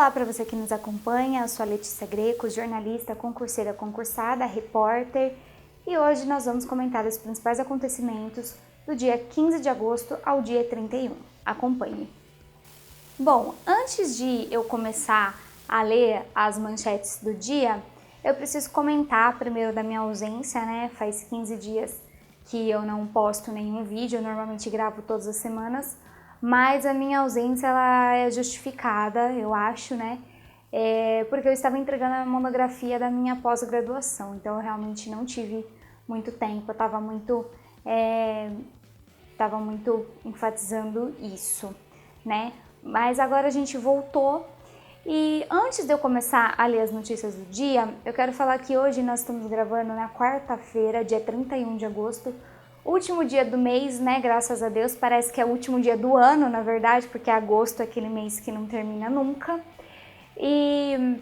Olá para você que nos acompanha, eu sou a Letícia Greco, jornalista, concurseira concursada, repórter, e hoje nós vamos comentar os principais acontecimentos do dia 15 de agosto ao dia 31. Acompanhe! Bom, antes de eu começar a ler as manchetes do dia, eu preciso comentar primeiro da minha ausência, né? Faz 15 dias que eu não posto nenhum vídeo, eu normalmente gravo todas as semanas, mas a minha ausência ela é justificada, eu acho, né? Porque eu estava entregando a monografia da minha pós-graduação, então eu realmente não tive muito tempo, eu estava muito enfatizando isso, né? Mas agora a gente voltou e antes de eu começar a ler as notícias do dia, eu quero falar que hoje nós estamos gravando na quarta-feira, dia 31 de agosto, último dia do mês, né? Graças a Deus, parece que é o último dia do ano, na verdade, porque agosto é aquele mês que não termina nunca. E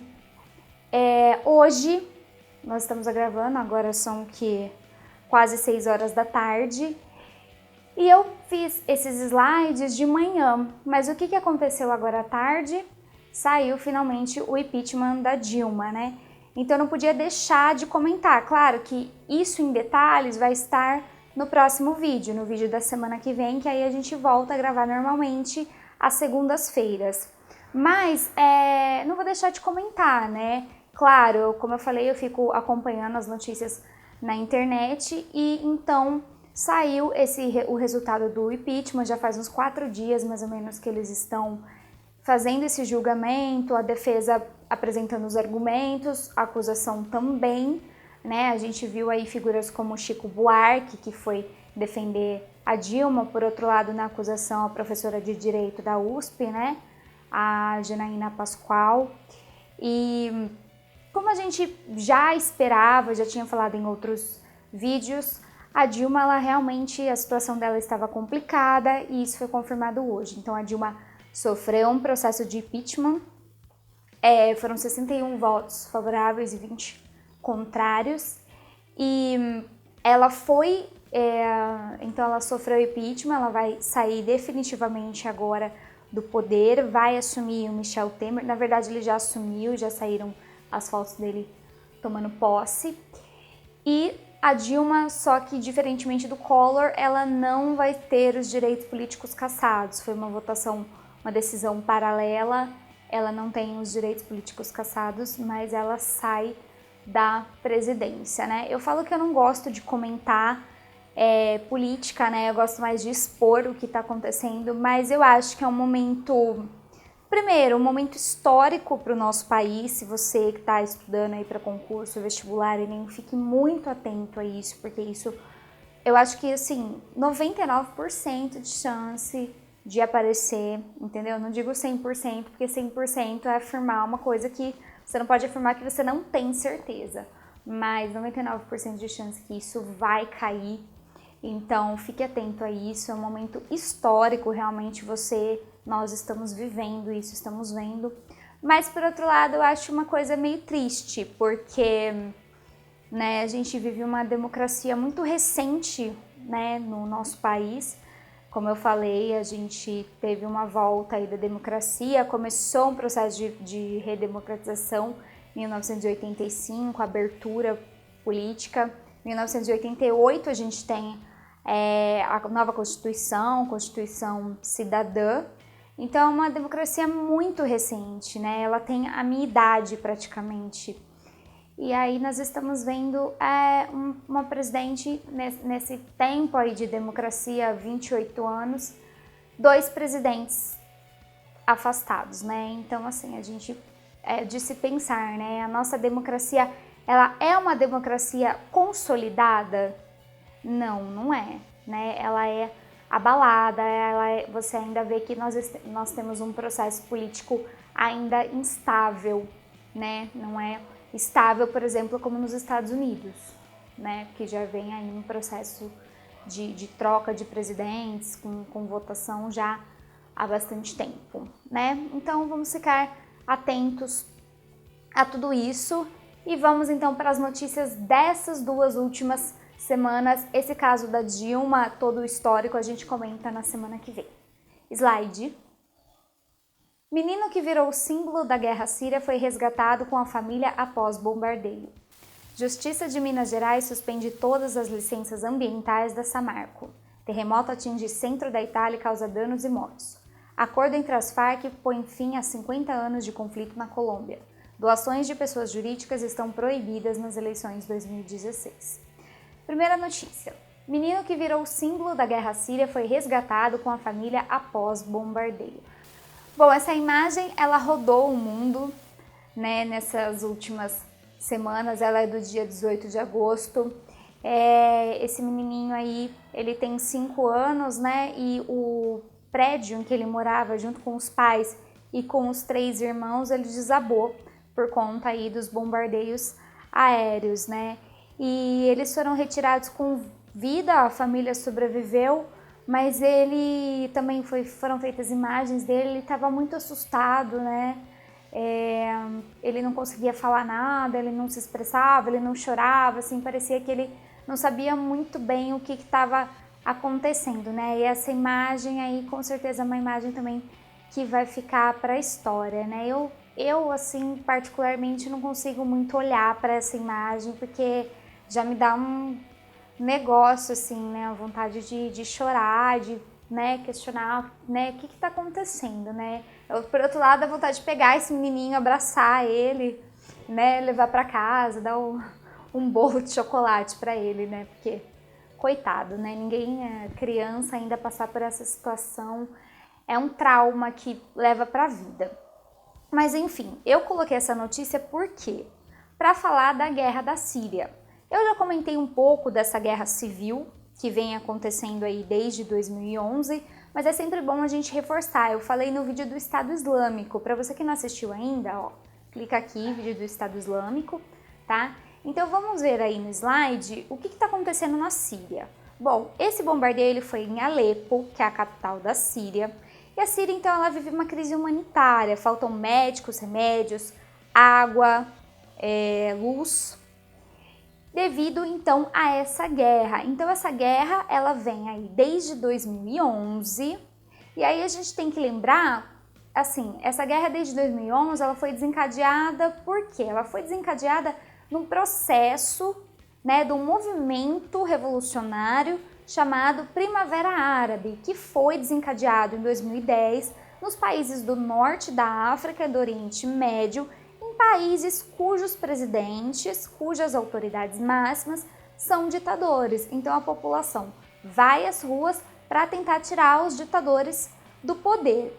hoje nós estamos gravando, agora são quase 6 horas da tarde. E eu fiz esses slides de manhã, mas o que aconteceu agora à tarde? Saiu finalmente o impeachment da Dilma, né? Então eu não podia deixar de comentar. Claro que isso em detalhes vai estar no próximo vídeo, no vídeo da semana que vem, que aí a gente volta a gravar normalmente às segundas-feiras. Mas não vou deixar de comentar, né? Claro, como eu falei, eu fico acompanhando as notícias na internet e então saiu o resultado do impeachment, já faz uns 4 dias mais ou menos que eles estão fazendo esse julgamento, a defesa apresentando os argumentos, a acusação também, né? A gente viu aí figuras como Chico Buarque, que foi defender a Dilma, por outro lado, na acusação, a professora de Direito da USP, né? A Janaína Pascoal. E como a gente já esperava, já tinha falado em outros vídeos, a Dilma, ela realmente, a situação dela estava complicada e isso foi confirmado hoje. Então a Dilma sofreu um processo de impeachment, foram 61 votos favoráveis e 20 contrários, e ela então ela sofreu impeachment, ela vai sair definitivamente agora do poder, vai assumir o Michel Temer, na verdade ele já assumiu, já saíram as fotos dele tomando posse, e a Dilma, só que diferentemente do Collor, ela não vai ter os direitos políticos cassados, foi uma votação, uma decisão paralela, ela não tem os direitos políticos cassados, mas ela sai da presidência, né? Eu falo que eu não gosto de comentar política, né? Eu gosto mais de expor o que está acontecendo, mas eu acho que é um momento, primeiro, um momento histórico para o nosso país. Se você que está estudando aí para concurso, vestibular, Enem, fique muito atento a isso, porque isso, eu acho que, assim, 99% de chance de aparecer, entendeu? Não digo 100%, porque 100% é afirmar uma coisa que você não pode afirmar que você não tem certeza, mas 99% de chance que isso vai cair. Então, fique atento a isso, é um momento histórico, realmente nós estamos vivendo isso, estamos vendo. Mas, por outro lado, eu acho uma coisa meio triste, porque, né, a gente vive uma democracia muito recente, né, no nosso país. Como eu falei, a gente teve uma volta aí da democracia, começou um processo de redemocratização em 1985, abertura política. Em 1988 a gente tem a nova Constituição Cidadã. Então é uma democracia muito recente, né? Ela tem a minha idade praticamente. E aí nós estamos vendo uma presidente nesse tempo aí de democracia, 28 anos, 2 presidentes afastados, né? Então, assim, a gente de se pensar, né? A nossa democracia, ela é uma democracia consolidada? Não, não é, né? Ela é abalada, você ainda vê que nós temos um processo político ainda instável, né? Não é estável, por exemplo, como nos Estados Unidos, né? Que já vem aí um processo de troca de presidentes com votação já há bastante tempo, né? Então vamos ficar atentos a tudo isso e vamos então para as notícias dessas 2 últimas semanas. Esse caso da Dilma, todo o histórico, a gente comenta na semana que vem. Slide. Menino que virou símbolo da guerra síria foi resgatado com a família após bombardeio. Justiça de Minas Gerais suspende todas as licenças ambientais da Samarco. Terremoto atinge centro da Itália e causa danos e mortos. Acordo entre as Farc põe fim a 50 anos de conflito na Colômbia. Doações de pessoas jurídicas estão proibidas nas eleições 2016. Primeira notícia. Menino que virou símbolo da guerra síria foi resgatado com a família após bombardeio. Bom, essa imagem ela rodou o mundo, né, nessas últimas semanas. Ela é do dia 18 de agosto. Esse menininho aí, ele tem 5 anos, né, e o prédio em que ele morava junto com os pais e com os 3 irmãos, ele desabou por conta aí dos bombardeios aéreos, né? E eles foram retirados com vida, a família sobreviveu, mas ele também foram feitas imagens dele, ele estava muito assustado, né? Ele não conseguia falar nada, ele não se expressava, ele não chorava, assim, parecia que ele não sabia muito bem o que estava acontecendo, né? E essa imagem aí, com certeza, é uma imagem também que vai ficar para a história, né? Eu, assim, particularmente, não consigo muito olhar para essa imagem, porque já me dá um negócio, assim, né? A vontade de chorar, de, né, questionar, né? O que está acontecendo, né? Por outro lado, a vontade de pegar esse menininho, abraçar ele, né? Levar para casa, dar um bolo de chocolate para ele, né? Porque, coitado, né? Ninguém é criança ainda passar por essa situação. É um trauma que leva para a vida. Mas enfim, eu coloquei essa notícia por quê? Para falar da guerra da Síria. Eu já comentei um pouco dessa guerra civil que vem acontecendo aí desde 2011, mas é sempre bom a gente reforçar. Eu falei no vídeo do Estado Islâmico. Para você que não assistiu ainda, ó, clica aqui, vídeo do Estado Islâmico, tá? Então vamos ver aí no slide o que está acontecendo na Síria. Bom, esse bombardeio ele foi em Alepo, que é a capital da Síria. E a Síria, então, ela vive uma crise humanitária, faltam médicos, remédios, água, luz, devido, então, a essa guerra. Então, essa guerra, ela vem aí desde 2011, e aí a gente tem que lembrar, assim, essa guerra desde 2011, ela foi desencadeada por quê? Ela foi desencadeada num processo, né, de um movimento revolucionário chamado Primavera Árabe, que foi desencadeado em 2010 nos países do norte da África e do Oriente Médio, em países cujos presidentes, cujas autoridades máximas são ditadores. Então a população vai às ruas para tentar tirar os ditadores do poder.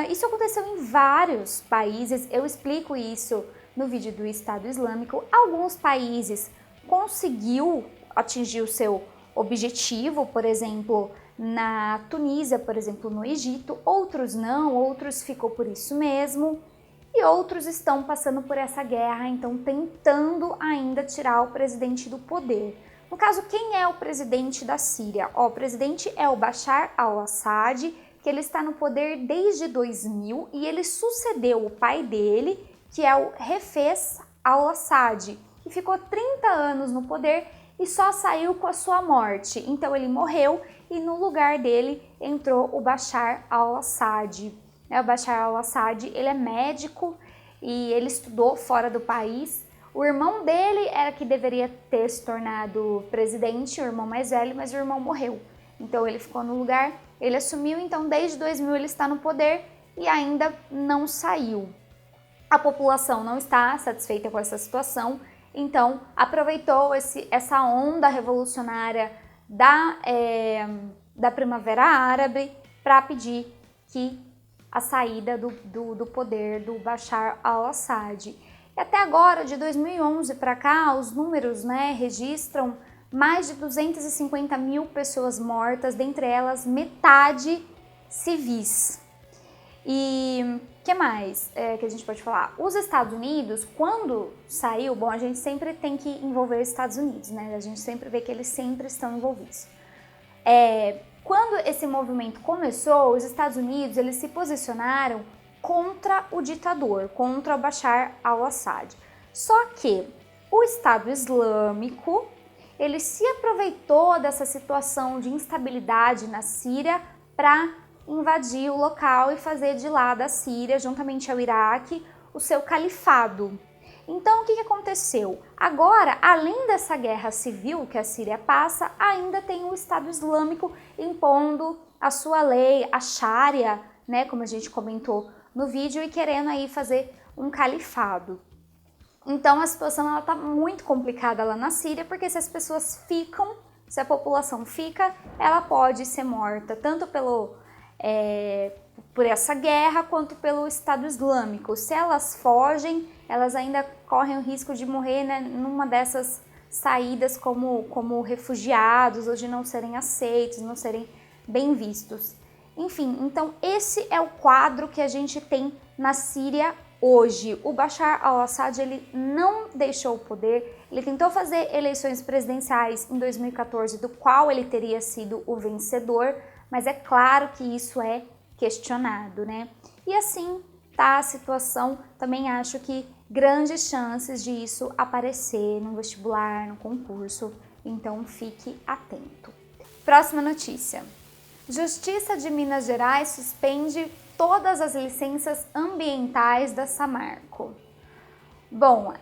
Isso aconteceu em vários países, eu explico isso no vídeo do Estado Islâmico. Alguns países conseguiu atingir o seu objetivo, por exemplo, na Tunísia, por exemplo, no Egito, outros não, outros ficou por isso mesmo, e outros estão passando por essa guerra, então tentando ainda tirar o presidente do poder. No caso, quem é o presidente da Síria? O presidente é o Bashar al-Assad, que ele está no poder desde 2000 e ele sucedeu o pai dele, que é o Hafez al-Assad, que ficou 30 anos no poder e só saiu com a sua morte. Então ele morreu e no lugar dele entrou o Bashar al-Assad. O Bashar al-Assad, ele é médico e ele estudou fora do país. O irmão dele era que deveria ter se tornado presidente, o irmão mais velho, mas o irmão morreu. Então ele ficou no lugar, ele assumiu, então desde 2000 ele está no poder e ainda não saiu. A população não está satisfeita com essa situação, então aproveitou essa onda revolucionária da Primavera Árabe para pedir que a saída do poder do Bashar al-Assad. E até agora, de 2011 para cá, os números, né, registram mais de 250 mil pessoas mortas, dentre elas metade civis. E o que mais que a gente pode falar? Os Estados Unidos, quando saiu, bom, a gente sempre tem que envolver os Estados Unidos, né? A gente sempre vê que eles sempre estão envolvidos. Quando esse movimento começou, os Estados Unidos eles se posicionaram contra o ditador, contra o Bashar al-Assad. Só que o Estado Islâmico ele se aproveitou dessa situação de instabilidade na Síria para invadir o local e fazer de lá da Síria, juntamente ao Iraque, o seu califado. Então, o que aconteceu? Agora, além dessa guerra civil que a Síria passa, ainda tem o Estado Islâmico impondo a sua lei, a Sharia, né, como a gente comentou no vídeo, e querendo aí fazer um califado. Então, a situação está muito complicada lá na Síria, porque se as pessoas ficam, se a população fica, ela pode ser morta, tanto por essa guerra, quanto pelo Estado Islâmico. Se elas fogem, elas ainda correm o risco de morrer, né, numa dessas saídas como refugiados, ou de não serem aceitos, não serem bem vistos. Enfim, então esse é o quadro que a gente tem na Síria hoje. O Bashar al-Assad, ele não deixou o poder, ele tentou fazer eleições presidenciais em 2014, do qual ele teria sido o vencedor, mas é claro que isso é questionado, né? E assim tá a situação. Também acho que grandes chances de isso aparecer no vestibular, no concurso, então fique atento. Próxima notícia. Justiça de Minas Gerais suspende todas as licenças ambientais da Samarco. Bom,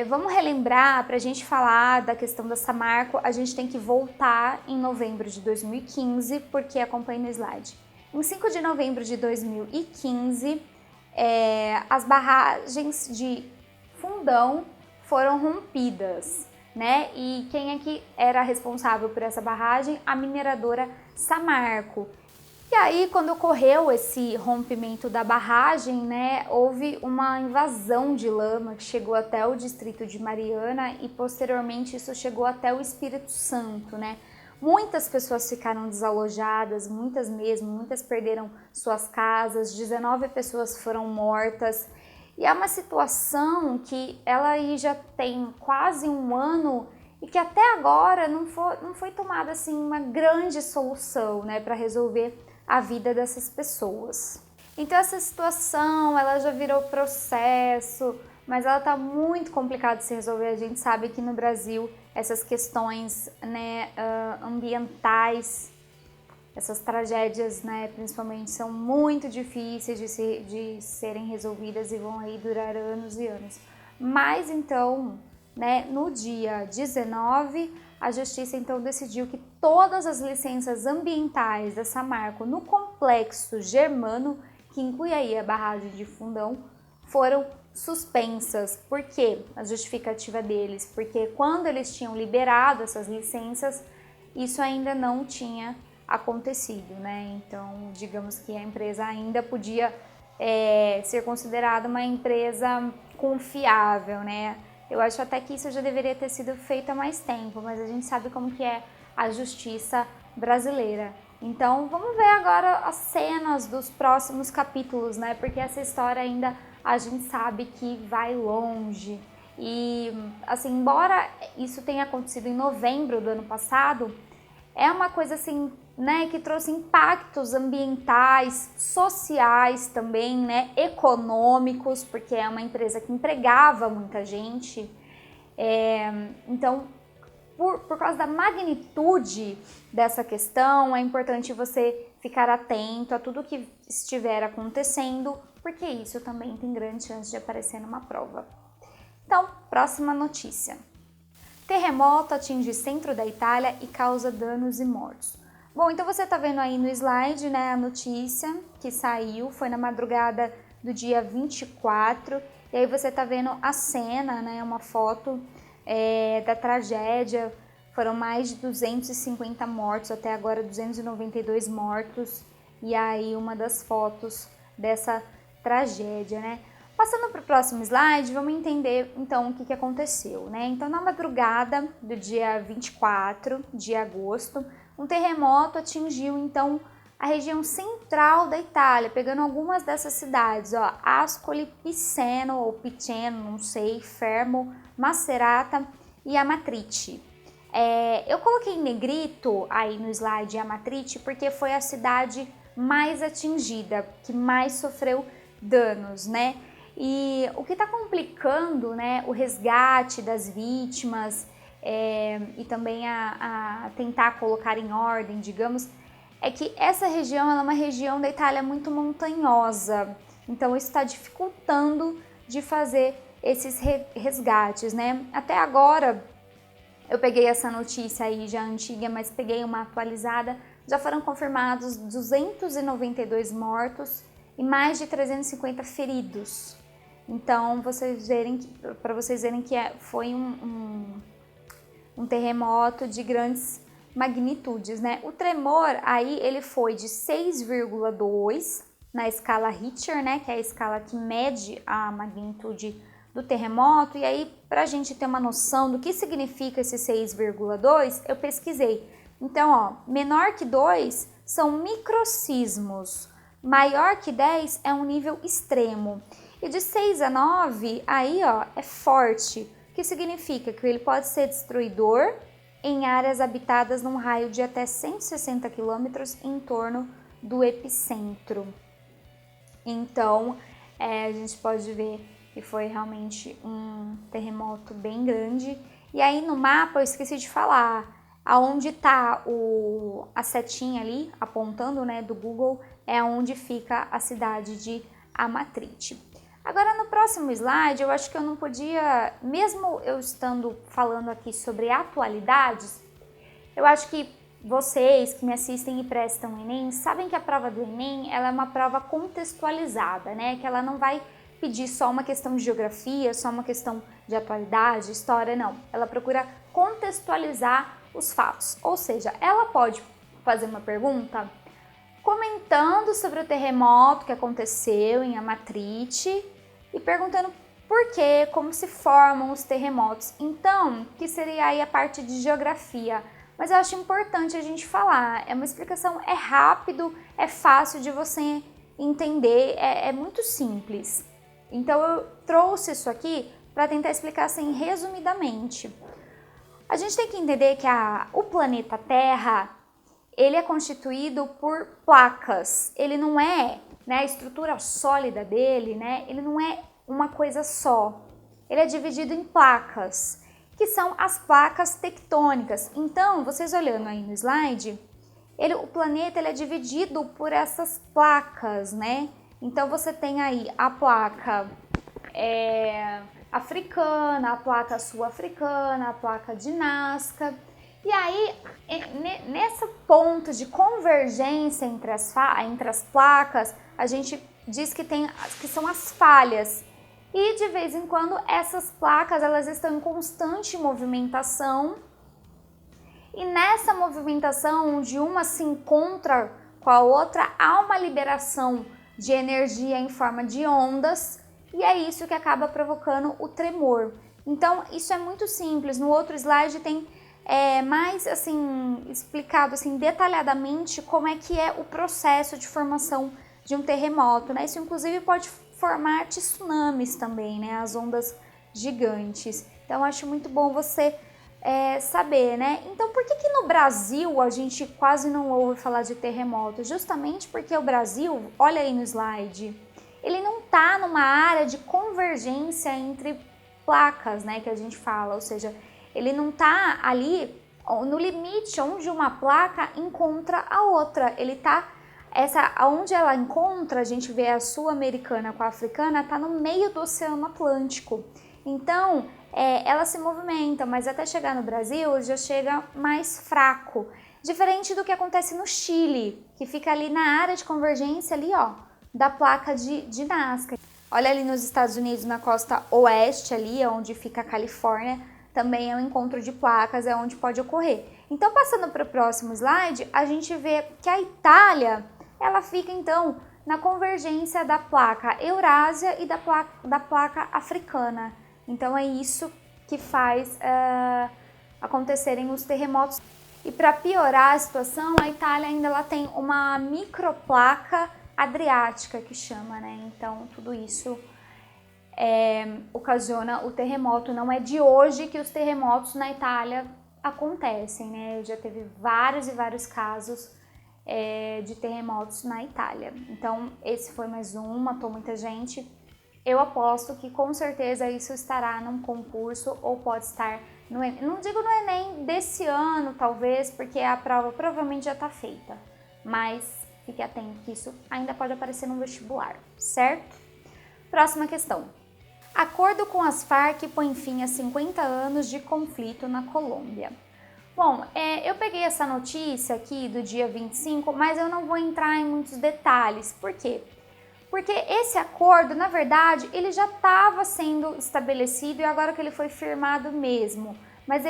vamos relembrar, para a gente falar da questão da Samarco, a gente tem que voltar em novembro de 2015, porque acompanha no slide. Em 5 de novembro de 2015, as barragens de Fundão foram rompidas, né? E quem é que era responsável por essa barragem? A mineradora Samarco. E aí, quando ocorreu esse rompimento da barragem, né, houve uma invasão de lama que chegou até o distrito de Mariana e posteriormente isso chegou até o Espírito Santo, né? Muitas pessoas ficaram desalojadas, muitas mesmo, muitas perderam suas casas, 19 pessoas foram mortas. E é uma situação que ela aí já tem quase um ano e que até agora não foi tomada assim uma grande solução, né, para resolver a vida dessas pessoas. Então essa situação, ela já virou processo, mas ela tá muito complicada de se resolver. A gente sabe que no Brasil essas questões, né, ambientais, essas tragédias, né, principalmente, são muito difíceis de serem resolvidas e vão aí durar anos e anos. Mas então, né, no dia 19, a Justiça então decidiu que todas as licenças ambientais da Samarco no complexo germano, que inclui aí a barragem de Fundão, foram suspensas. Por quê? A justificativa deles, porque quando eles tinham liberado essas licenças, isso ainda não tinha acontecido, né? Então, digamos que a empresa ainda podia ser considerada uma empresa confiável, né? Eu acho até que isso já deveria ter sido feito há mais tempo, mas a gente sabe como que é a justiça brasileira. Então, vamos ver agora as cenas dos próximos capítulos, né? Porque essa história ainda a gente sabe que vai longe. E, assim, embora isso tenha acontecido em novembro do ano passado, é uma coisa assim, né, que trouxe impactos ambientais, sociais também, né, econômicos, porque é uma empresa que empregava muita gente. Então, por causa da magnitude dessa questão, é importante você ficar atento a tudo que estiver acontecendo, porque isso também tem grande chance de aparecer numa prova. Então, próxima notícia. Terremoto atinge centro da Itália e causa danos e mortos. Bom, então você tá vendo aí no slide, né, a notícia que saiu, foi na madrugada do dia 24, e aí você tá vendo a cena, né, uma foto da tragédia. Foram mais de 250 mortos, até agora 292 mortos, e aí uma das fotos dessa tragédia, né. Passando para o próximo slide, vamos entender então o que aconteceu, né? Então, na madrugada do dia 24 de agosto, um terremoto atingiu então a região central da Itália, pegando algumas dessas cidades, ó, Ascoli, Piceno ou Piceno, não sei, Fermo, Macerata e Amatrice. Eu coloquei em negrito aí no slide Amatrice porque foi a cidade mais atingida, que mais sofreu danos, né? E o que está complicando, né, o resgate das vítimas e também a tentar colocar em ordem, digamos, é que essa região ela é uma região da Itália muito montanhosa, então isso está dificultando de fazer esses resgates, né? Até agora, eu peguei essa notícia aí já antiga, mas peguei uma atualizada, já foram confirmados 292 mortos e mais de 350 feridos. Então, para vocês verem que foi um terremoto de grandes magnitudes, né? O tremor aí ele foi de 6,2 na escala Richter, né? Que é a escala que mede a magnitude do terremoto. E aí, para a gente ter uma noção do que significa esse 6,2, eu pesquisei. Então, ó, menor que 2 são microsismos, maior que 10 é um nível extremo. E de 6 a 9, aí ó, é forte, que significa que ele pode ser destruidor em áreas habitadas num raio de até 160 quilômetros em torno do epicentro. Então, a gente pode ver que foi realmente um terremoto bem grande. E aí no mapa eu esqueci de falar, aonde está a setinha ali apontando, né, do Google, é onde fica a cidade de Amatrice. Agora no próximo slide, eu acho que eu não podia, mesmo eu estando falando aqui sobre atualidades, eu acho que vocês que me assistem e prestam Enem, sabem que a prova do Enem, ela é uma prova contextualizada, né? Que ela não vai pedir só uma questão de geografia, só uma questão de atualidade, história, não. Ela procura contextualizar os fatos. Ou seja, ela pode fazer uma pergunta comentando sobre o terremoto que aconteceu em Amatrice e perguntando por quê, como se formam os terremotos. Então, que seria aí a parte de geografia. Mas eu acho importante a gente falar, é uma explicação, é rápido, é fácil de você entender, é muito simples. Então eu trouxe isso aqui para tentar explicar assim resumidamente. A gente tem que entender que o planeta Terra, ele é constituído por placas, ele não é, né, a estrutura sólida dele, né, ele não é uma coisa só, ele é dividido em placas, que são as placas tectônicas. Então, vocês olhando aí no slide, o planeta ele é dividido por essas placas, né? Então, você tem aí a placa africana, a placa sul-africana, a placa de Nazca. E aí, nessa ponto de convergência entre as placas, a gente diz que são as falhas. E de vez em quando essas placas elas estão em constante movimentação e nessa movimentação onde uma se encontra com a outra há uma liberação de energia em forma de ondas e é isso que acaba provocando o tremor. Então isso é muito simples, no outro slide tem mais assim explicado assim detalhadamente como é que é o processo de formação de um terremoto, né? Isso inclusive pode formar tsunamis também, né? As ondas gigantes. Então, acho muito bom você saber, né? Então, por que no Brasil a gente quase não ouve falar de terremoto? Justamente porque o Brasil, olha aí no slide, ele não tá numa área de convergência entre placas, né? Que a gente fala, ou seja, ele não tá ali no limite onde uma placa encontra a outra. Ele tá onde ela encontra, a gente vê a sul-americana com a africana, está no meio do Oceano Atlântico. Então, ela se movimenta, mas até chegar no Brasil já chega mais fraco. Diferente do que acontece no Chile, que fica ali na área de convergência ali, ó, da placa de Nazca. Olha ali nos Estados Unidos, na costa oeste ali, onde fica a Califórnia, também é um encontro de placas, é onde pode ocorrer. Então, passando para o próximo slide, a gente vê que a Itália ela fica então na convergência da placa Eurásia e da placa africana. Então é isso que faz acontecerem os terremotos. E para piorar a situação, a Itália ainda ela tem uma microplaca adriática que chama, né? Então tudo isso ocasiona o terremoto. Não é de hoje que os terremotos na Itália acontecem, né? Já teve vários e vários casos de terremotos na Itália. Então esse foi mais um, matou muita gente. Eu aposto que com certeza isso estará num concurso ou pode estar não digo no Enem desse ano talvez, porque a prova provavelmente já está feita, mas fique atento que isso ainda pode aparecer no vestibular, certo? Próxima questão. Acordo com as Farc põe fim a 50 anos de conflito na Colômbia. Bom, eu peguei essa notícia aqui do dia 25, mas eu não vou entrar em muitos detalhes. Por quê? Porque esse acordo, na verdade, ele já estava sendo estabelecido e agora que ele foi firmado mesmo. Mas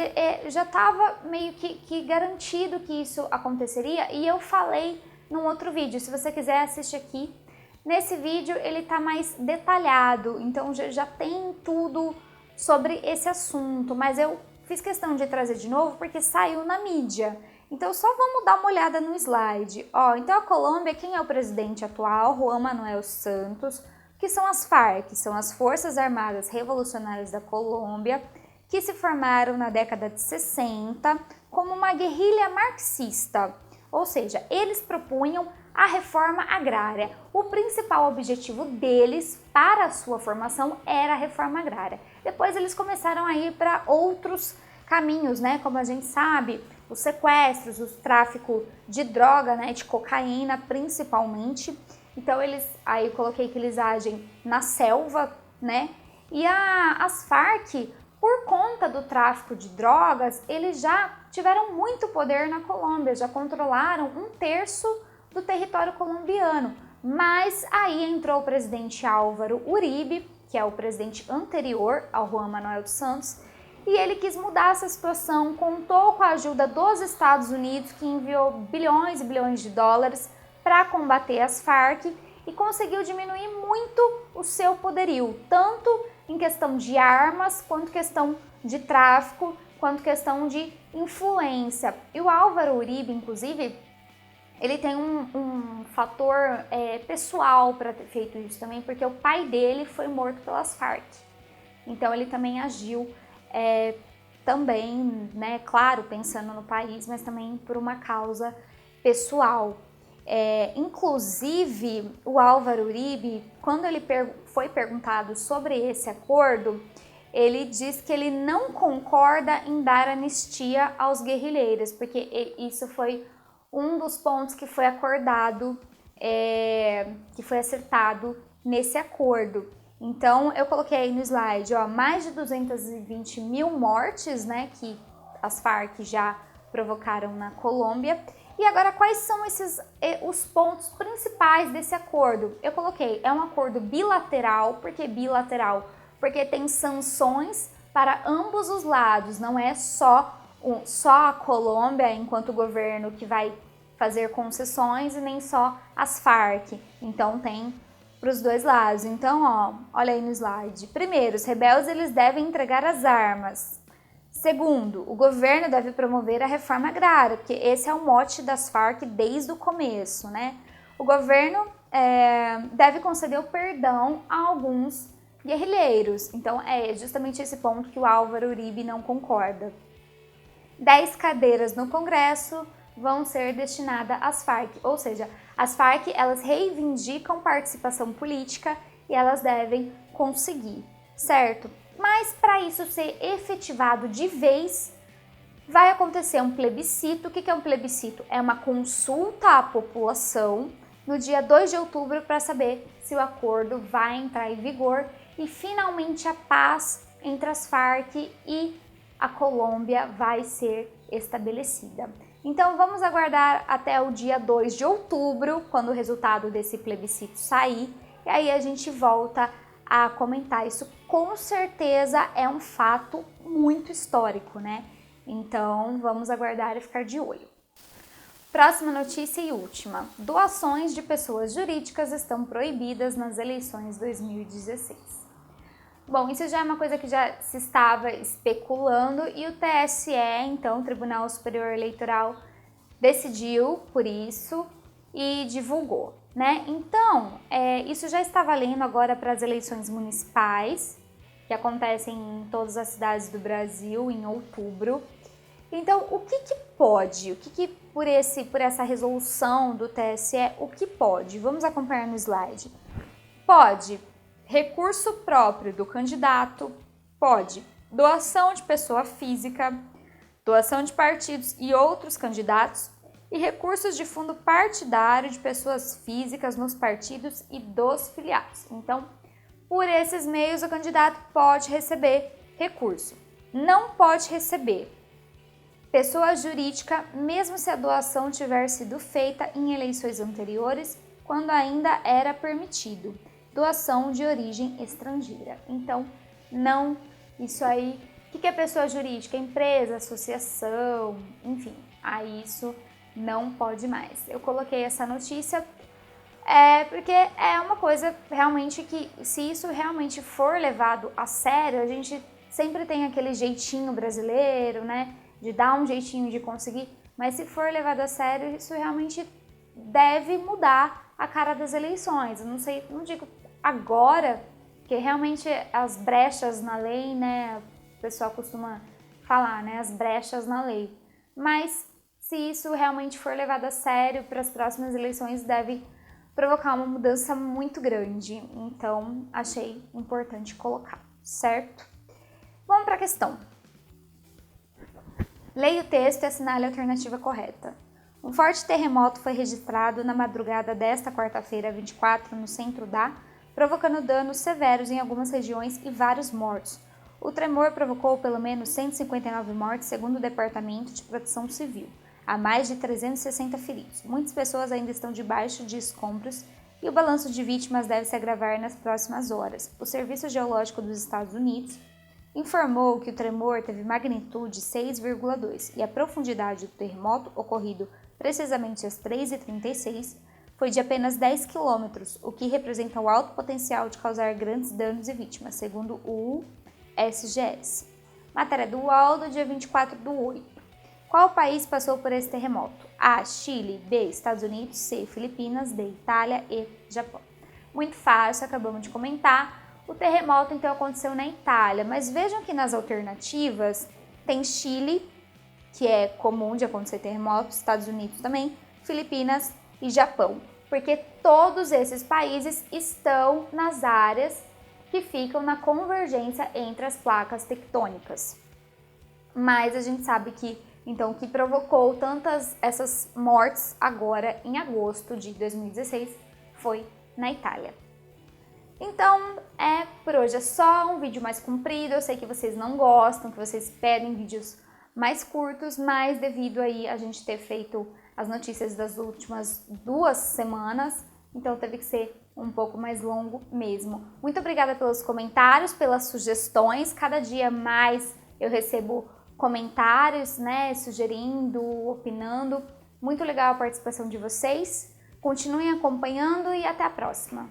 já estava meio que garantido que isso aconteceria e eu falei num outro vídeo. Se você quiser, assiste aqui. Nesse vídeo ele está mais detalhado, então já tem tudo sobre esse assunto, mas eu fiz questão de trazer de novo porque saiu na mídia. Então só vamos dar uma olhada no slide. Então a Colômbia, quem é o presidente atual? Juan Manuel Santos, que são as Farc, são as Forças Armadas Revolucionárias da Colômbia, que se formaram na década de 60 como uma guerrilha marxista, ou seja, eles propunham a reforma agrária. O principal objetivo deles para a sua formação era a reforma agrária. Depois eles começaram a ir para outros caminhos, né? Como a gente sabe, os sequestros, o tráfico de droga, né? De cocaína principalmente. Então aí eu coloquei que eles agem na selva, né? E as Farc, por conta do tráfico de drogas, eles já tiveram muito poder na Colômbia, já controlaram 1/3 do território colombiano. Mas aí entrou o presidente Álvaro Uribe, que é o presidente anterior ao Juan Manuel dos Santos, e ele quis mudar essa situação, contou com a ajuda dos Estados Unidos, que enviou bilhões e bilhões de dólares para combater as Farc e conseguiu diminuir muito o seu poderio, tanto em questão de armas, quanto questão de tráfico, quanto questão de influência. E o Álvaro Uribe, inclusive, ele tem um fator pessoal para ter feito isso também, porque o pai dele foi morto pelas Farc. Então ele também agiu também, né, claro, pensando no país, mas também por uma causa pessoal. Inclusive, o Álvaro Uribe, quando ele foi perguntado sobre esse acordo, ele diz que ele não concorda em dar anistia aos guerrilheiros, porque isso foi um dos pontos que foi acordado, que foi acertado nesse acordo. Então, eu coloquei aí no slide, mais de 220 mil mortes, né, que as Farc já provocaram na Colômbia. E agora, quais são os pontos principais desse acordo? Eu coloquei, é um acordo bilateral. Por que bilateral? Porque tem sanções para ambos os lados, não é só a Colômbia enquanto governo que vai fazer concessões e nem só as Farc. Então tem para os dois lados. Então, olha aí no slide. Primeiro, os rebeldes eles devem entregar as armas. Segundo, o governo deve promover a reforma agrária, porque esse é o mote das Farc desde o começo, né? O governo deve conceder o perdão a alguns guerrilheiros. Então, é justamente esse ponto que o Álvaro Uribe não concorda. 10 cadeiras no Congresso vão ser destinadas às Farc, ou seja, as Farc elas reivindicam participação política e elas devem conseguir, certo? Mas para isso ser efetivado de vez, vai acontecer um plebiscito. O que é um plebiscito? É uma consulta à população no dia 2 de outubro para saber se o acordo vai entrar em vigor e finalmente a paz entre as Farc e a Colômbia vai ser estabelecida. Então vamos aguardar até o dia 2 de outubro, quando o resultado desse plebiscito sair, e aí a gente volta a comentar. Isso com certeza é um fato muito histórico, né? Então vamos aguardar e ficar de olho. Próxima notícia e última. Doações de pessoas jurídicas estão proibidas nas eleições 2016. Bom, isso já é uma coisa que já se estava especulando e o TSE, então, o Tribunal Superior Eleitoral, decidiu por isso e divulgou, né? Então, isso já está valendo agora para as eleições municipais, que acontecem em todas as cidades do Brasil em outubro. Então, o que pode? Por essa resolução do TSE, o que pode? Vamos acompanhar no slide. Pode recurso próprio do candidato, pode doação de pessoa física, doação de partidos e outros candidatos e recursos de fundo partidário de pessoas físicas nos partidos e dos filiados. Então, por esses meios, o candidato pode receber recurso. Não pode receber pessoa jurídica, mesmo se a doação tiver sido feita em eleições anteriores, quando ainda era permitido. Doação de origem estrangeira. Então, não, isso aí, o que é pessoa jurídica? Empresa, associação, enfim, aí isso não pode mais. Eu coloquei essa notícia porque é uma coisa realmente que, se isso realmente for levado a sério, a gente sempre tem aquele jeitinho brasileiro, né, de dar um jeitinho de conseguir, mas se for levado a sério, isso realmente deve mudar a cara das eleições. Eu não sei, não digo agora, porque realmente as brechas na lei, né, o pessoal costuma falar, né, as brechas na lei, mas se isso realmente for levado a sério para as próximas eleições, deve provocar uma mudança muito grande. Então, achei importante colocar, certo? Vamos para a questão. Leia o texto e assinale a alternativa correta. Um forte terremoto foi registrado na madrugada desta quarta-feira, 24, no centro provocando danos severos em algumas regiões e vários mortos. O tremor provocou pelo menos 159 mortes, segundo o Departamento de Proteção Civil. Há mais de 360 feridos. Muitas pessoas ainda estão debaixo de escombros e o balanço de vítimas deve se agravar nas próximas horas. O Serviço Geológico dos Estados Unidos informou que o tremor teve magnitude 6,2 e a profundidade do terremoto, ocorrido precisamente às 3h36, foi de apenas 10 quilômetros, o que representa o alto potencial de causar grandes danos e vítimas, segundo o USGS. Matéria do UOL do dia 24/8. Qual país passou por esse terremoto? A. Chile. B. Estados Unidos. C. Filipinas. D. Itália. E. Japão. Muito fácil, acabamos de comentar. O terremoto então aconteceu na Itália, mas vejam que nas alternativas tem Chile, que é comum de acontecer terremotos, Estados Unidos também, Filipinas e Japão, porque todos esses países estão nas áreas que ficam na convergência entre as placas tectônicas. Mas a gente sabe que então, o que provocou tantas essas mortes agora em agosto de 2016 foi na Itália. Então, por hoje é só um vídeo mais comprido. Eu sei que vocês não gostam, que vocês pedem vídeos mais curtos, mas devido aí a gente ter feito as notícias das últimas 2 semanas, então teve que ser um pouco mais longo mesmo. Muito obrigada pelos comentários, pelas sugestões. Cada dia mais eu recebo comentários, né, sugerindo, opinando. Muito legal a participação de vocês. Continuem acompanhando e até a próxima!